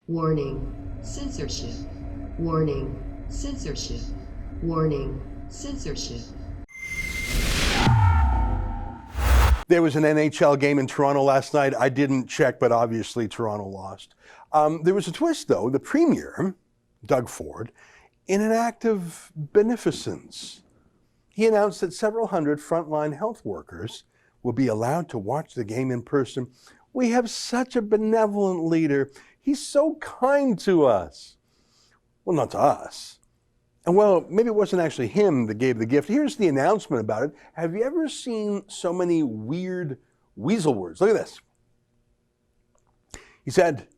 Warning, censorship. Warning, censorship. Warning, censorship. There was an NHL game in Toronto last night. I didn't check, but obviously Toronto lost. There was a twist, though. The Premier, Doug Ford, in an act of beneficence, he announced that several hundred frontline health workers will be allowed to watch the game in person. We have such a benevolent leader. He's so kind to us. Well, not to us. And well, maybe it wasn't actually him that gave the gift. Here's the announcement about it. Have you ever seen so many weird weasel words? Look at this. He said,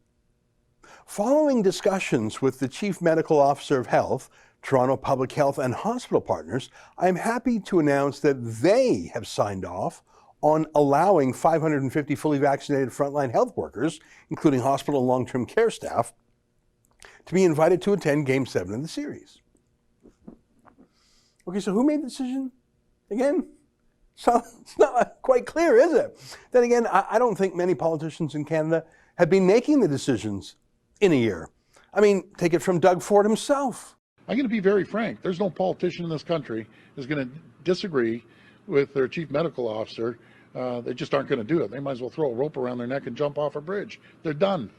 following discussions with the Chief Medical Officer of Health, Toronto Public Health and hospital partners, I'm happy to announce that they have signed off on allowing 550 fully vaccinated frontline health workers, including hospital and long-term care staff, to be invited to attend Game 7 of the series. Okay, so who made the decision? Again, so it's not quite clear, is it? Then again, I don't think many politicians in Canada have been making the decisions in a year. I mean, take it from Doug Ford himself. I'm going to be very frank. There's no politician in this country who's going to disagree with their chief medical officer. They just aren't going to do it. They might as well throw a rope around their neck and jump off a bridge. They're done.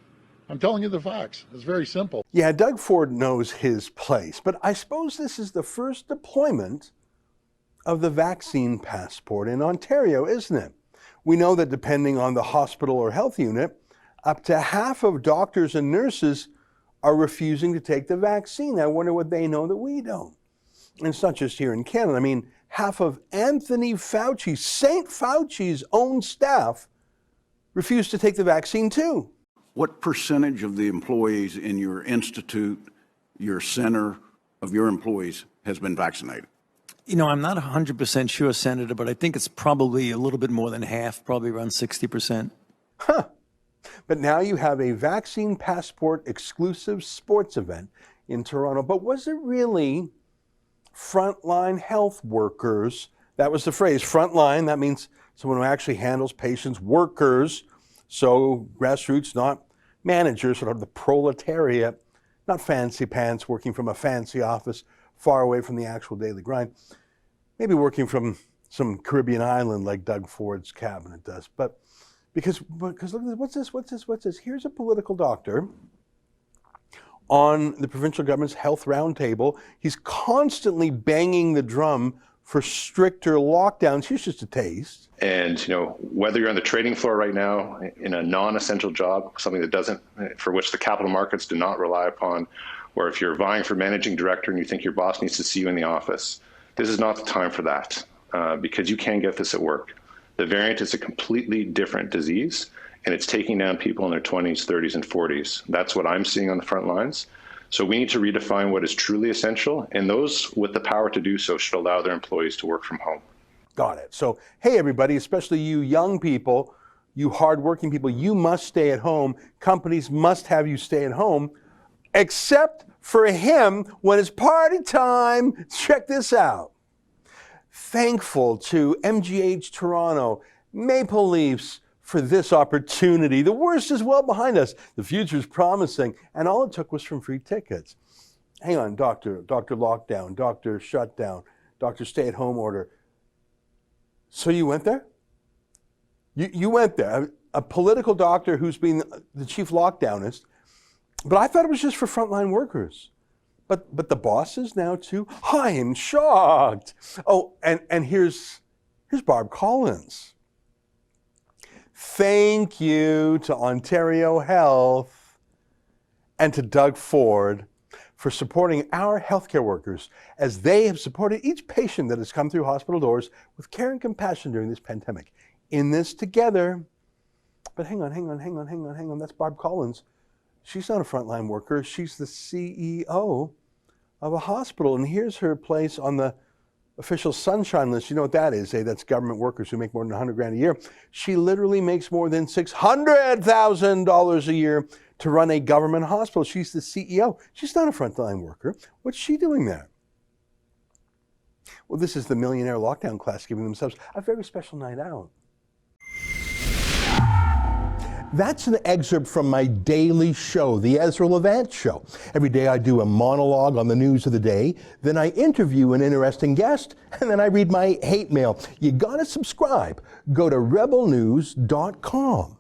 I'm telling you the facts. It's very simple. Yeah, Doug Ford knows his place, but I suppose this is the first deployment of the vaccine passport in Ontario, isn't it? We know that depending on the hospital or health unit, up to half of doctors and nurses are refusing to take the vaccine. I wonder what they know that we don't. And it's not just here in Canada. I mean, half of Anthony Fauci, St. Fauci's own staff, refused to take the vaccine too. What percentage of the employees in your institute, your center, of your employees has been vaccinated? You know, I'm not 100% sure, Senator, but I think it's probably a little bit more than half, probably around 60%. Huh. But now you have a vaccine passport exclusive sports event in Toronto. But was it really frontline health workers? That was the phrase, frontline. That means someone who actually handles patients, workers. So grassroots, not managers, sort of the proletariat, not fancy pants working from a fancy office far away from the actual daily grind. Maybe working from some Caribbean island like Doug Ford's cabinet does. But because look at this, what's this? Here's a political doctor on the provincial government's health roundtable. He's constantly banging the drum for stricter lockdowns. Here's just a taste. And, you know, whether you're on the trading floor right now in a non-essential job, something for which the capital markets do not rely upon, or if you're vying for managing director and you think your boss needs to see you in the office, this is not the time for that because you can get this at work. The variant is a completely different disease and it's taking down people in their 20s, 30s, and 40s. That's what I'm seeing on the front lines. So we need to redefine what is truly essential, and those with the power to do so should allow their employees to work from home. Got it. So, hey, everybody, especially you young people, you hardworking people, you must stay at home. Companies must have you stay at home, except for him when it's party time. Check this out. Thankful to MGH Toronto, Maple Leafs, for this opportunity. The worst is well behind us. The future's promising. And all it took was from free tickets. Hang on, Dr. Lockdown, Dr. Shutdown, Dr. Stay-at-home order. So you went there? You went there. A political doctor who's been the chief lockdownist. But I thought it was just for frontline workers. But the bosses now too? I'm shocked. Oh, and here's Barb Collins. Thank you to Ontario Health and to Doug Ford for supporting our healthcare workers as they have supported each patient that has come through hospital doors with care and compassion during this pandemic. In this together. But hang on. That's Barb Collins. She's not a frontline worker. She's the CEO of a hospital. And here's her place on the official sunshine list. You know what that is, eh? That's government workers who make more than $100,000 a year. She literally makes more than $600,000 a year to run a government hospital. She's the CEO. She's not a frontline worker. What's she doing there? Well, this is the millionaire lockdown class giving themselves a very special night out. That's an excerpt from my daily show, The Ezra Levant Show. Every day I do a monologue on the news of the day, then I interview an interesting guest, and then I read my hate mail. You gotta subscribe. Go to rebelnews.com.